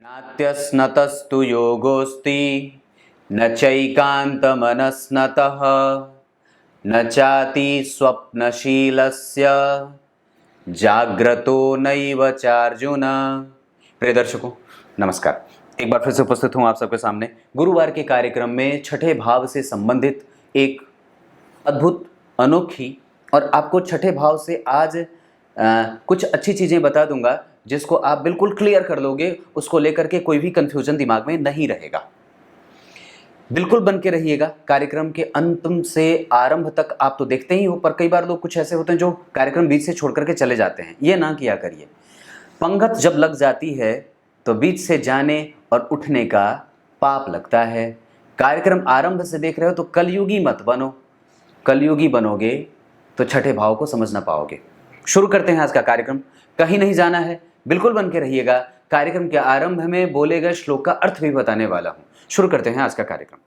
नात्यस्नतस्तु योगोऽस्ति न चैकान्तमनस्नतः न चाति स्वप्नशीलस्य जाग्रतो नैव चार्जुन। प्रिय दर्शकों नमस्कार, एक बार फिर से उपस्थित हूँ आप सबके सामने गुरुवार के कार्यक्रम में छठे भाव से संबंधित एक अद्भुत अनोखी और आपको छठे भाव से आज कुछ अच्छी चीज़ें बता दूंगा जिसको आप बिल्कुल क्लियर कर लोगे। उसको लेकर के कोई भी कंफ्यूजन दिमाग में नहीं रहेगा। बिल्कुल बन के रहिएगा। कार्यक्रम के अंतिम से आरंभ तक आप तो देखते ही हो, पर कई बार लोग कुछ ऐसे होते हैं जो कार्यक्रम बीच से छोड़ करके चले जाते हैं। ये ना किया करिए। पंगत जब लग जाती है तो बीच से जाने और उठने का पाप लगता है। कार्यक्रम आरंभ से देख रहे हो तो कलयुगी मत बनो। कलयुगी बनोगे तो छठे भाव को समझ ना पाओगे। शुरू करते हैं आज का कार्यक्रम। कहीं नहीं जाना है, बिल्कुल बन के रहिएगा। कार्यक्रम के आरंभ में बोले गए श्लोक का अर्थ भी बताने वाला हूं। शुरू करते हैं आज का कार्यक्रम।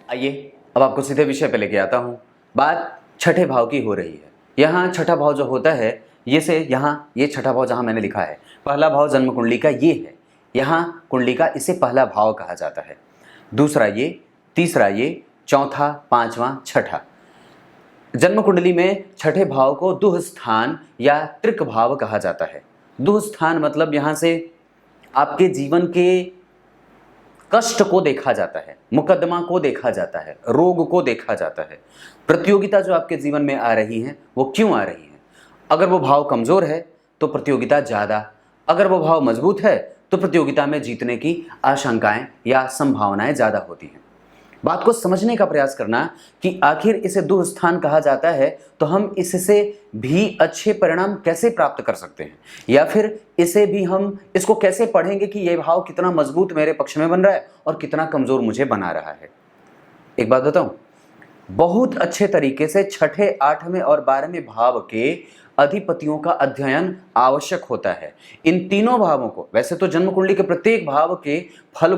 आइए अब आपको सीधे विषय पे लेके आता हूं। बात छठे भाव की हो रही है। यहाँ छठा भाव जो होता है ये छठा भाव जहाँ मैंने लिखा है पहला भाव जन्म कुंडली का ये है। यहाँ कुंडली का इसे पहला भाव कहा जाता है। दूसरा ये, तीसरा ये, चौथा, पांचवा, छठा। जन्म कुंडली में छठे भाव को दुह स्थान या त्रिक भाव कहा जाता है। दुह स्थान मतलब यहाँ से आपके जीवन के कष्ट को देखा जाता है, मुकदमा को देखा जाता है, रोग को देखा जाता है। प्रतियोगिता जो आपके जीवन में आ रही है वो क्यों आ रही है। अगर वो भाव कमजोर है तो प्रतियोगिता ज़्यादा, अगर वो भाव मजबूत है तो प्रतियोगिता में जीतने की आशंकाएं या संभावनाएं ज़्यादा होती हैं। बात को समझने का प्रयास करना कि आखिर इसे दुह स्थान कहा जाता है तो हम इससे भी अच्छे परिणाम कैसे प्राप्त कर सकते हैं, या फिर इसे भी हम इसको कैसे पढ़ेंगे कि यह भाव कितना मजबूत मेरे पक्ष में बन रहा है और कितना कमजोर मुझे बना रहा है। एक बात बताऊं, बहुत अच्छे तरीके से छठे, आठवें और 12वें भाव के अधिपतियों का अध्ययन आवश्यक होता है। इन तीनों भावों को, वैसे तो जन्म कुंडली के प्रत्येक भाव के फल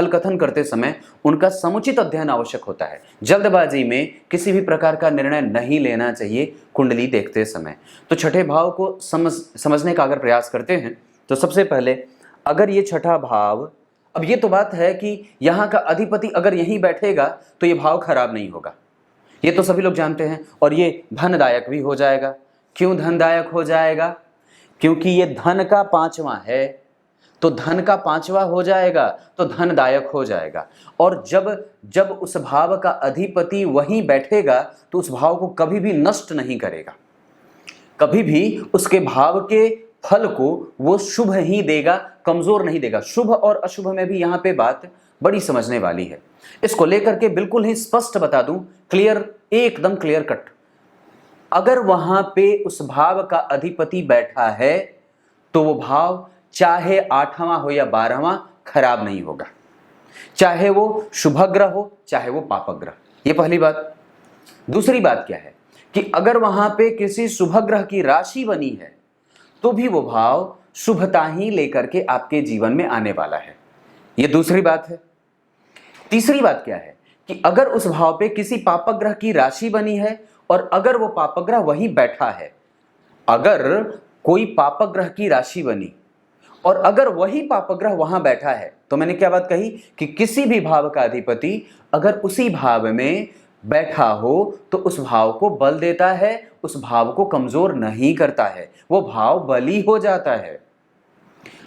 कथन करते समय उनका समुचित अध्ययन आवश्यक होता है। जल्दबाजी में किसी भी प्रकार का निर्णय नहीं लेना चाहिए कुंडली देखते समय। तो छठे भाव को समझने का अगर प्रयास करते हैं तो सबसे पहले अगर ये छठा भाव, अब ये तो बात है कि यहाँ का अधिपति अगर यहीं बैठेगा तो ये भाव खराब नहीं होगा, ये तो सभी लोग जानते हैं। और ये धनदायक भी हो जाएगा। क्यों धनदायक हो जाएगा? क्योंकि ये धन का पांचवा है, तो धन का पांचवा हो जाएगा तो धनदायक हो जाएगा। और जब उस भाव का अधिपति वहीं बैठेगा तो उस भाव को कभी भी नष्ट नहीं करेगा, कभी भी उसके भाव के फल को वो शुभ ही देगा, कमजोर नहीं देगा। शुभ और अशुभ में भी यहाँ पे बात बड़ी समझने वाली है। इसको लेकर के बिल्कुल ही स्पष्ट बता दूं, क्लियर, एकदम क्लियर कट। अगर वहां पे उस भाव का अधिपति बैठा है तो वो भाव चाहे 8वां हो या 12वां खराब नहीं होगा, चाहे वो शुभग्रह हो चाहे वो पापग्रह। ये पहली बात। दूसरी बात क्या है कि अगर वहां पे किसी शुभग्रह की राशि बनी है तो भी वो भाव शुभता ही लेकर के आपके जीवन में आने वाला है। ये दूसरी बात है। तीसरी बात क्या है कि अगर उस भाव पे किसी पापग्रह की राशि बनी है और अगर वो पापग्रह वहीं बैठा है, अगर कोई पापग्रह की राशि बनी और अगर वही पापग्रह वहां बैठा है, तो मैंने क्या बात कही कि किसी भी भाव का अधिपति अगर उसी भाव में बैठा हो तो उस भाव को बल देता है, उस भाव को कमजोर नहीं करता है, वो भाव बली हो जाता है।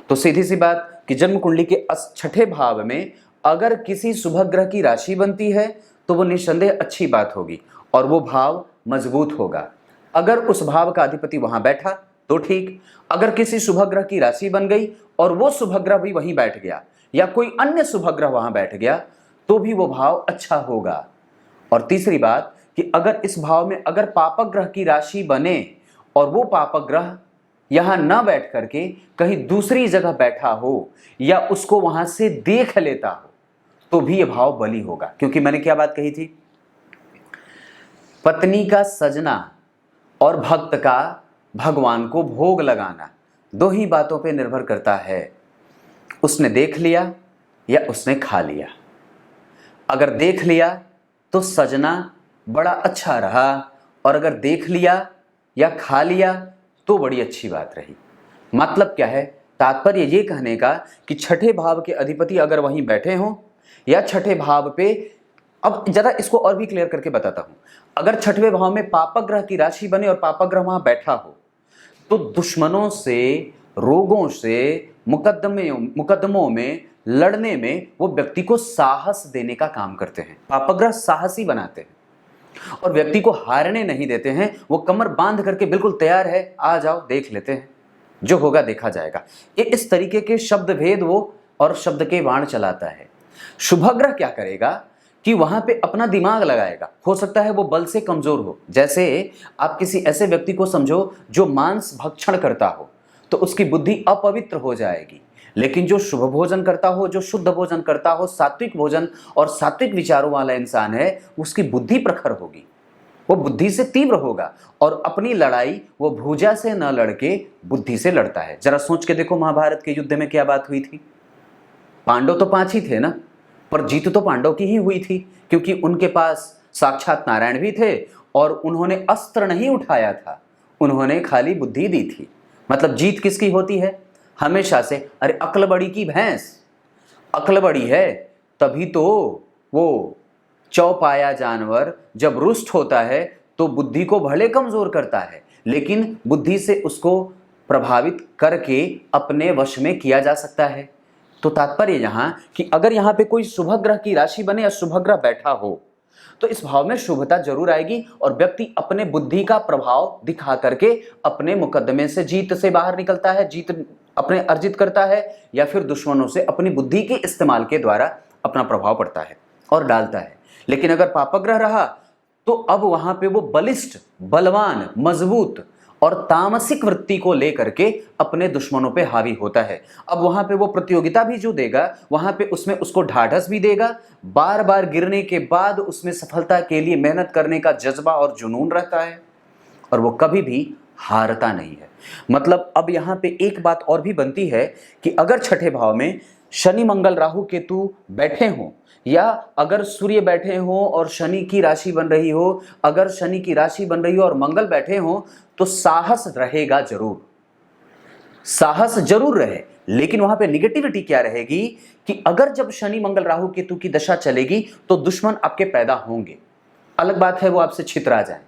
तो सीधी सी बात कि जन्म कुंडली के छठे भाव में अगर किसी शुभग्रह की राशि बनती है तो वो निस्संदेह अच्छी बात होगी और वो भाव मजबूत होगा। अगर उस भाव का अधिपति वहां बैठा तो ठीक, अगर किसी शुभग्रह की राशि बन गई और वो शुभग्रह भी वहीं बैठ गया या कोई अन्य शुभग्रह वहां बैठ गया तो भी वो भाव अच्छा होगा। और तीसरी बात कि अगर इस भाव में अगर पापग्रह की राशि बने और वो पापग्रह यहां ना बैठ करके कहीं दूसरी जगह बैठा हो या उसको वहां से देख लेता हो तो भी यह भाव बली होगा। क्योंकि मैंने क्या बात कही थी, पत्नी का सजना और भक्त का भगवान को भोग लगाना, दो ही बातों पे निर्भर करता है। उसने देख लिया या उसने खा लिया। अगर देख लिया तो सजना बड़ा अच्छा रहा, और अगर देख लिया या खा लिया तो बड़ी अच्छी बात रही। मतलब क्या है? तात्पर्य ये कहने का कि छठे भाव के अधिपति अगर वहीं बैठे हों या छठे भाव पे, अब जरा इसको और भी क्लियर करके बताता हूं। अगर छठवें भाव में पापग्रह की राशि बने और पापग्रह वहां बैठा हो तो दुश्मनों से, रोगों से, मुकदमों में लड़ने में वो व्यक्ति को साहस देने का काम करते हैं। पापग्रह साहसी बनाते हैं और व्यक्ति को हारने नहीं देते हैं। वो कमर बांध करके बिल्कुल तैयार है, आ जाओ देख लेते हैं, जो होगा देखा जाएगा। ये इस तरीके के शब्द भेद वो और शब्द के बाण चलाता है। शुभग्रह क्या करेगा कि वहां पे अपना दिमाग लगाएगा। हो सकता है वो बल से कमजोर हो। जैसे आप किसी ऐसे व्यक्ति को समझो जो मांस भक्षण करता हो, तो उसकी बुद्धि अपवित्र हो जाएगी। लेकिन जो शुभ भोजन करता हो, जो शुद्ध भोजन करता हो, सात्विक भोजन और सात्विक विचारों वाला इंसान है, उसकी बुद्धि प्रखर होगी, वो बुद्धि से तीव्र होगा और अपनी लड़ाई वो भुजा से न लड़के बुद्धि से लड़ता है। जरा सोच के देखो, महाभारत के युद्ध में क्या बात हुई थी। पांडव तो 5 ही थे ना, पर जीत तो पांडव की ही हुई थी, क्योंकि उनके पास साक्षात नारायण भी थे और उन्होंने अस्त्र नहीं उठाया था, उन्होंने खाली बुद्धि दी थी। मतलब जीत किसकी होती है? हमेशा से। अरे अक्ल बड़ी की भैंस, अक्ल बड़ी है तभी तो वो चौपाया जानवर जब रुष्ट होता है तो बुद्धि को भले कमजोर करता है, लेकिन बुद्धि से उसको प्रभावित करके अपने वश में किया जा सकता है। तो तात्पर्य यहां कि अगर यहां पे कोई शुभ ग्रह की राशि बने या शुभ ग्रह बैठा हो तो इस भाव में शुभता जरूर आएगी और व्यक्ति अपने बुद्धि का प्रभाव दिखा करके अपने मुकदमे से, जीत से बाहर निकलता है, जीत अपने अर्जित करता है, या फिर दुश्मनों से अपनी बुद्धि के इस्तेमाल के द्वारा अपना प्रभाव पड़ता है और डालता है। लेकिन अगर पापग्रह रहा तो अब वहां पे वो बलिष्ठ, बलवान, मजबूत और तामसिक वृत्ति को लेकर के अपने दुश्मनों पे हावी होता है। अब वहां पे वो प्रतियोगिता भी जो देगा, वहां पे उसमें उसको ढाढ़स भी देगा, बार बार गिरने के बाद उसमें सफलता के लिए मेहनत करने का जज्बा और जुनून रहता है और वो कभी भी हारता नहीं है। मतलब अब यहां पे एक बात और भी बनती है कि अगर छठे भाव में शनि, मंगल, राहु, केतु बैठे हों या अगर सूर्य बैठे हों और शनि की राशि बन रही हो, अगर शनि की राशि बन रही हो और मंगल बैठे हों तो साहस रहेगा जरूर, साहस जरूर रहे। लेकिन वहां पे निगेटिविटी क्या रहेगी कि अगर जब शनि, मंगल, राहु, केतु की दशा चलेगी तो दुश्मन आपके पैदा होंगे। अलग बात है वो आपसे छितरा जाए,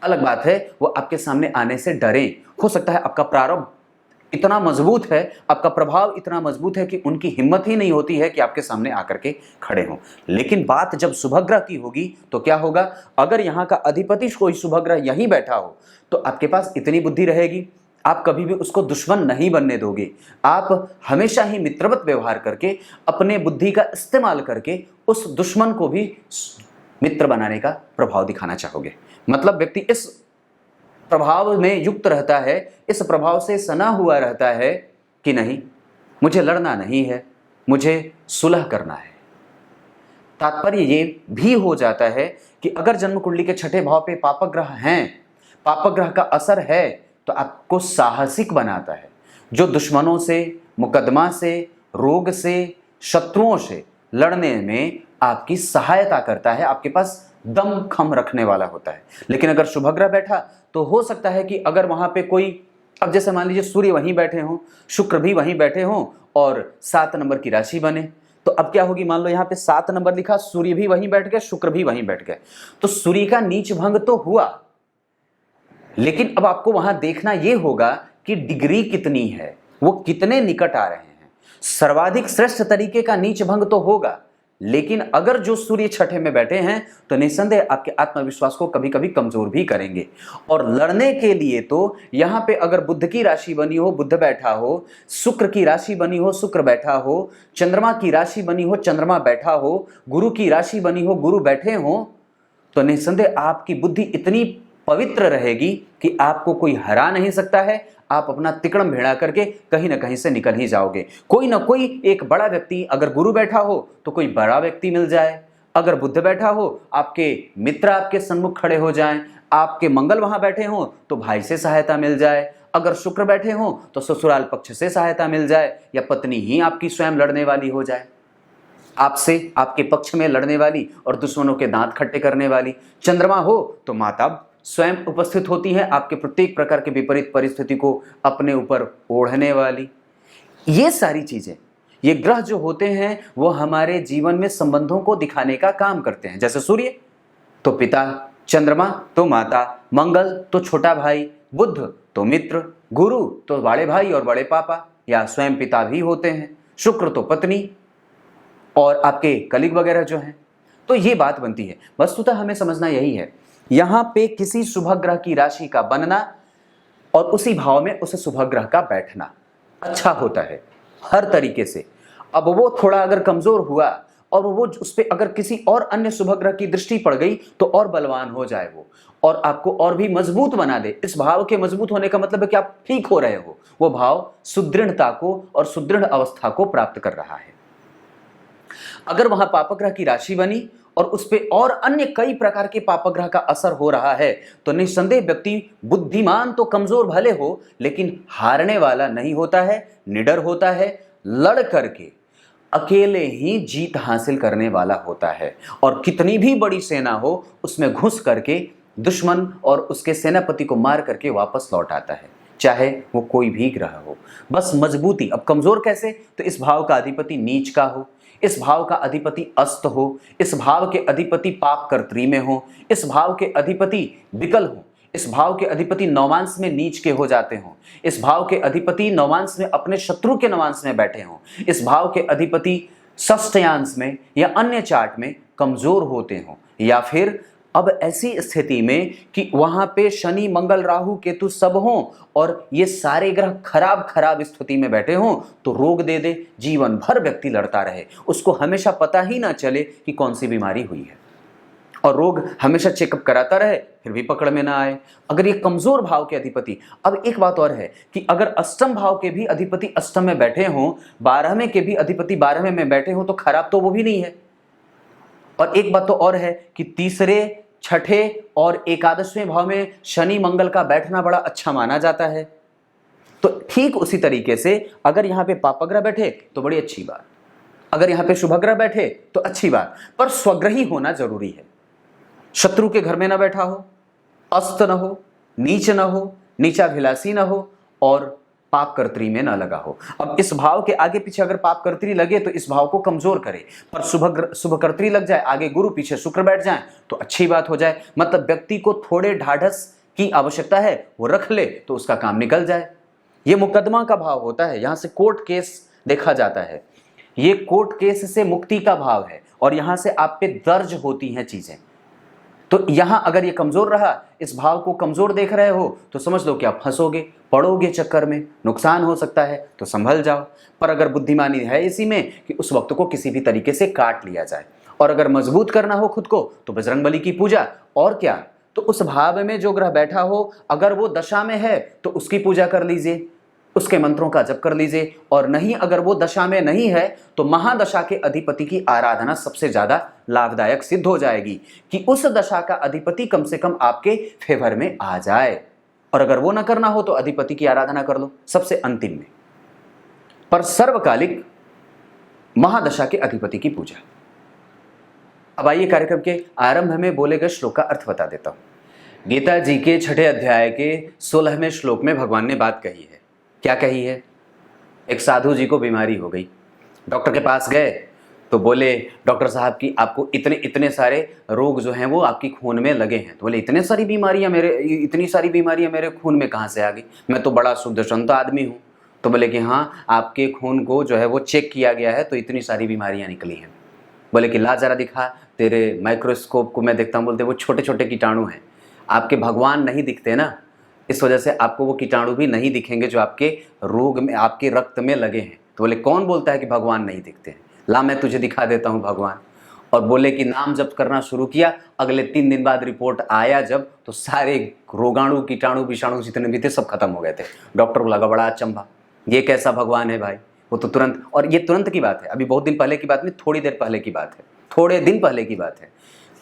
अलग बात है वो आपके सामने आने से डरे। हो सकता है आपका प्रारब्ध इतना मजबूत है, आपका प्रभाव इतना मजबूत है कि उनकी हिम्मत ही नहीं होती है कि आपके सामने आकर के खड़े हों। लेकिन बात जब शुभग्रह की होगी तो क्या होगा? अगर यहाँ का अधिपति कोई शुभग्रह यहीं बैठा हो तो आपके पास इतनी बुद्धि रहेगी, आप कभी भी उसको दुश्मन नहीं बनने दोगे। आप हमेशा ही मित्रवत व्यवहार करके, अपने बुद्धि का इस्तेमाल करके उस दुश्मन को भी मित्र बनाने का प्रभाव दिखाना चाहोगे। मतलब व्यक्ति इस प्रभाव में युक्त रहता है, इस प्रभाव से सना हुआ रहता है कि नहीं, मुझे लड़ना नहीं है, मुझे सुलह करना है। तात्पर्य ये भी हो जाता है कि अगर जन्म कुंडली के छठे भाव पे पापग्रह हैं, पापग्रह का असर है, तो आपको साहसिक बनाता है, जो दुश्मनों से, मुकदमा से, रोग से, शत्रुओं से लड़ने में आपकी सहायता करता है, आपके पास दम खम रखने वाला होता है। लेकिन अगर शुभग्रह बैठा तो हो सकता है कि अगर वहां पे कोई, अब जैसे मान लीजिए सूर्य वहीं बैठे हों, शुक्र भी वहीं बैठे हों और 7 नंबर की राशि बने, तो अब क्या होगी? मान लो यहाँ पे 7 नंबर लिखा, सूर्य भी वहीं बैठ गया, शुक्र भी वहीं बैठ गया, तो सूर्य का नीच भंग तो हुआ, लेकिन अब आपको वहां देखना यह होगा कि डिग्री कितनी है, वो कितने निकट आ रहे हैं। सर्वाधिक श्रेष्ठ तरीके का नीच भंग तो होगा, लेकिन अगर जो सूर्य छठे में बैठे हैं तो निस्संदेह आपके आत्मविश्वास को कभी कभी कमजोर भी करेंगे। और लड़ने के लिए तो यहां पे अगर बुध की राशि बनी हो, बुध बैठा हो, शुक्र की राशि बनी हो, शुक्र बैठा हो, चंद्रमा की राशि बनी हो, चंद्रमा बैठा हो, गुरु की राशि बनी हो, गुरु बैठे हो, तो निस्संदेह आपकी बुद्धि इतनी पवित्र रहेगी कि आपको कोई हरा नहीं सकता है। आप अपना तिकड़म भेड़ा करके कहीं ना कहीं से निकल ही जाओगे। कोई ना कोई एक बड़ा व्यक्ति, अगर गुरु बैठा हो तो कोई बड़ा व्यक्ति मिल जाए, अगर बुध बैठा हो आपके मित्र आपके सन्मुख खड़े हो जाएं, आपके मंगल वहां बैठे हो तो भाई से सहायता मिल जाए, अगर शुक्र बैठे हों तो ससुराल पक्ष से सहायता मिल जाए, या पत्नी ही आपकी स्वयं लड़ने वाली हो जाए, आपसे आपके पक्ष में लड़ने वाली और दुश्मनों के दांत खट्टे करने वाली। चंद्रमा हो तो माता स्वयं उपस्थित होती है, आपके प्रत्येक प्रकार के विपरीत परिस्थिति को अपने ऊपर ओढ़ने वाली। ये सारी चीजें, ये ग्रह जो होते हैं वो हमारे जीवन में संबंधों को दिखाने का काम करते हैं। जैसे सूर्य तो पिता, चंद्रमा तो माता, मंगल तो छोटा भाई, बुध तो मित्र, गुरु तो बड़े भाई और बड़े पापा या स्वयं पिता भी होते हैं, शुक्र तो पत्नी और आपके कलीग वगैरह जो हैं। तो ये बात बनती है। वस्तुतः हमें समझना यही है, यहां पे किसी शुभ ग्रह की राशि का बनना और उसी भाव में उस शुभ ग्रह का बैठना अच्छा होता है हर तरीके से। अब वो थोड़ा अगर कमजोर हुआ और वो उस पर अगर किसी और अन्य शुभ ग्रह की दृष्टि पड़ गई तो और बलवान हो जाए वो, और आपको और भी मजबूत बना दे। इस भाव के मजबूत होने का मतलब है कि आप ठीक हो रहे हो, वो भाव सुदृढ़ता को और सुदृढ़ अवस्था को प्राप्त कर रहा है। अगर वहां पापग्रह की राशि बनी और उस पर और अन्य कई प्रकार के पापग्रह का असर हो रहा है तो निस्संदेह व्यक्ति बुद्धिमान तो कमजोर भले हो लेकिन हारने वाला नहीं होता है, निडर होता है, लड़ करके अकेले ही जीत हासिल करने वाला होता है। और कितनी भी बड़ी सेना हो उसमें घुस करके दुश्मन और उसके सेनापति को मार करके वापस लौट आता है, चाहे वो कोई भी ग्रह हो। बस मजबूती। अब कमजोर कैसे? तो इस भाव का अधिपति नीच का हो, इस भाव का अधिपति अस्त हो, इस भाव के अधिपति पाप कर्त्री में हो, इस भाव के अधिपति विकल हो, इस भाव के अधिपति नवांश में नीच के हो जाते हों, इस भाव के अधिपति नवांश में अपने शत्रु के नवांश में बैठे हों, इस भाव के अधिपति षष्ठयांश में या अन्य चार्ट में कमजोर होते हों, या फिर अब ऐसी स्थिति में कि वहां पे शनि मंगल राहु केतु सब हों और ये सारे ग्रह खराब स्थिति में बैठे हों तो रोग दे दे, जीवन भर व्यक्ति लड़ता रहे, उसको हमेशा पता ही ना चले कि कौन सी बीमारी हुई है, और रोग हमेशा चेकअप कराता रहे फिर भी पकड़ में ना आए। अगर ये कमजोर भाव के अधिपति, अब एक बात और है कि अगर अष्टम भाव के भी अधिपति अष्टम में बैठे हों, 12वें के भी अधिपति 12वें में बैठे हों तो खराब तो वो भी नहीं है। और एक बात तो और है कि तीसरे, छठे और एकादशवें भाव में शनि मंगल का बैठना बड़ा अच्छा माना जाता है। तो ठीक उसी तरीके से अगर यहां पे पापग्रह बैठे तो बड़ी अच्छी बात, अगर यहां पे शुभग्रह बैठे तो अच्छी बात, पर स्वग्रही होना जरूरी है। शत्रु के घर में ना बैठा हो, अस्त न हो, नीच न हो, नीचाभिलाषी न हो और पाप कर्त्री में ना लगा हो। अब इस भाव के आगे पीछे अगर पाप कर्त्री लगे तो इस भाव को कमजोर करे, पर शुभ कर्त्री लग जाए, आगे गुरु पीछे शुक्र बैठ जाए तो अच्छी बात हो जाए। मतलब व्यक्ति को थोड़े ढाढ़स की आवश्यकता है, वो रख ले तो उसका काम निकल जाए। ये मुकदमा का भाव होता है, यहां से कोर्ट केस देखा जाता है, ये कोर्ट केस से मुक्ति का भाव है और यहां से आप पे दर्ज होती हैं चीजें। तो यहां अगर ये कमजोर रहा, इस भाव को कमजोर देख रहे हो तो समझ लो कि आप फंसोगे, पड़ोगे चक्कर में, नुकसान हो सकता है, तो संभल जाओ। पर अगर बुद्धिमानी है इसी में कि उस वक्त को किसी भी तरीके से काट लिया जाए, और अगर मजबूत करना हो खुद को तो बजरंगबली की पूजा, और क्या, तो उस भाव में जो ग्रह बैठा हो अगर वो दशा में है तो उसकी पूजा कर लीजिए, उसके मंत्रों का जप कर लीजिए, और नहीं अगर वो दशा में नहीं है तो महादशा के अधिपति की आराधना सबसे ज्यादा लाभदायक सिद्ध हो जाएगी कि उस दशा का अधिपति कम से कम आपके फेवर में आ जाए। और अगर वो ना करना हो तो अधिपति की आराधना कर लो सबसे अंतिम में, पर सर्वकालिक महादशा के अधिपति की पूजा। अब आइए कार्यक्रम के आरंभ में बोले गए श्लोक का अर्थ बता देता हूं। गीता जी के 6ठे अध्याय के 16वें श्लोक में भगवान ने बात कही है। क्या कही है? एक साधु जी को बीमारी हो गई, डॉक्टर के पास गए तो बोले डॉक्टर साहब की आपको इतने सारे रोग जो हैं वो आपकी खून में लगे हैं। तो बोले इतनी सारी बीमारियां मेरे खून में कहाँ से आ गई, मैं तो बड़ा शुद्ध संत आदमी हूँ। तो बोले कि हाँ, आपके खून को जो है वो चेक किया गया है तो इतनी सारी बीमारियां निकली हैं। बोले कि ला जरा दिखा, तेरे माइक्रोस्कोप को मैं देखता हूँ। बोलते वो छोटे छोटे कीटाणु हैं, आपके भगवान नहीं दिखते ना, इस वजह से आपको वो कीटाणु भी नहीं दिखेंगे जो आपके रोग में, आपके रक्त में लगे हैं। तो बोले कौन बोलता है कि भगवान नहीं दिखते हैं, ला मैं तुझे दिखा देता हूँ भगवान। और बोले कि नाम जप करना शुरू किया, अगले 3 दिन बाद रिपोर्ट आया जब, तो सारे रोगाणु कीटाणु विषाणु जितने भी थे सब खत्म हो गए थे। डॉक्टर को लगा बड़ा अचंभा, ये कैसा भगवान है भाई। वो तो तुरंत, और ये तुरंत की बात है, अभी बहुत दिन पहले की बात नहीं, थोड़ी देर पहले की बात है, थोड़े दिन पहले की बात है।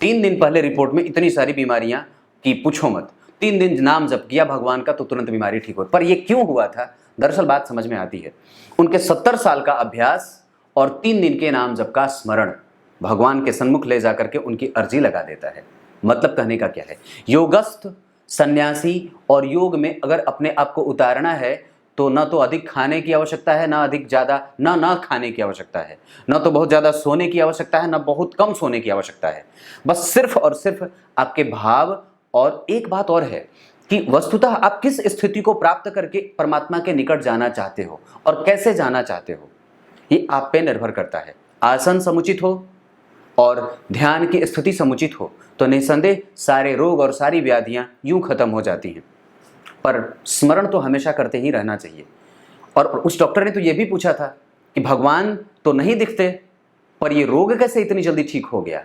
3 दिन पहले रिपोर्ट में इतनी सारी बीमारियां कि पूछो मत। 3 दिन नाम जप किया भगवान का तो तुरंत बीमारी ठीक हो। पर ये क्यों हुआ था? दरअसल बात समझ में आती है। उनके 70 साल का अभ्यास और 3 दिन के नाम जप का स्मरण भगवान के सन्मुख ले जाकर के उनकी अर्जी लगा देता है। मतलब कहने का क्या है, योगस्थ सन्यासी और योग में अगर अपने आप को उतारना है तो ना तो अधिक खाने की आवश्यकता है, ना अधिक ज़्यादा ना खाने की आवश्यकता है, ना तो बहुत ज़्यादा सोने की आवश्यकता है, ना बहुत कम सोने की आवश्यकता है। बस सिर्फ और सिर्फ आपके भाव। और एक बात और है कि वस्तुतः आप किस स्थिति को प्राप्त करके परमात्मा के निकट जाना चाहते हो और कैसे जाना चाहते हो, ये आप पे निर्भर करता है। आसन समुचित हो और ध्यान की स्थिति समुचित हो तो निसंदेह सारे रोग और सारी व्याधियां यूं खत्म हो जाती हैं। पर स्मरण तो हमेशा करते ही रहना चाहिए। और उस डॉक्टर ने तो ये भी पूछा था कि भगवान तो नहीं दिखते, पर ये रोग कैसे इतनी जल्दी ठीक हो गया?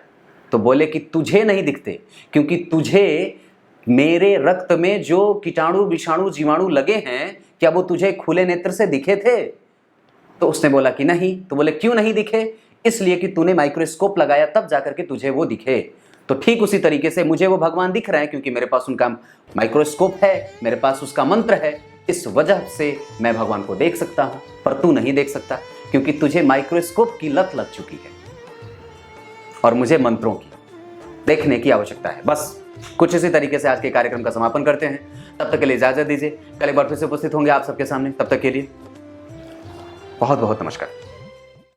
तो बोले कि तुझे नहीं दिखते क्योंकि तुझे मेरे रक्त में जो कीटाणु विषाणु जीवाणु लगे हैं, क्या वो तुझे खुले नेत्र से दिखे थे? तो उसने बोला कि नहीं। तो बोले क्यों नहीं दिखे? इसलिए कि तूने माइक्रोस्कोप लगाया तब जाकर के तुझे वो दिखे। तो ठीक उसी तरीके से मुझे वो भगवान दिख रहे हैं क्योंकि मेरे पास उनका माइक्रोस्कोप है, मेरे पास उसका मंत्र है, इस वजह से मैं भगवान को देख सकता हूं। पर तू नहीं देख सकता क्योंकि तुझे माइक्रोस्कोप की लत लग चुकी है और मुझे मंत्रों की देखने की आवश्यकता है। बस कुछ इसी तरीके से आज के कार्यक्रम का समापन करते हैं। तब तक के लिए इजाजत दीजिए। कल एक बार फिर से उपस्थित होंगे आप सबके सामने। तब तक के लिए बहुत बहुत नमस्कार।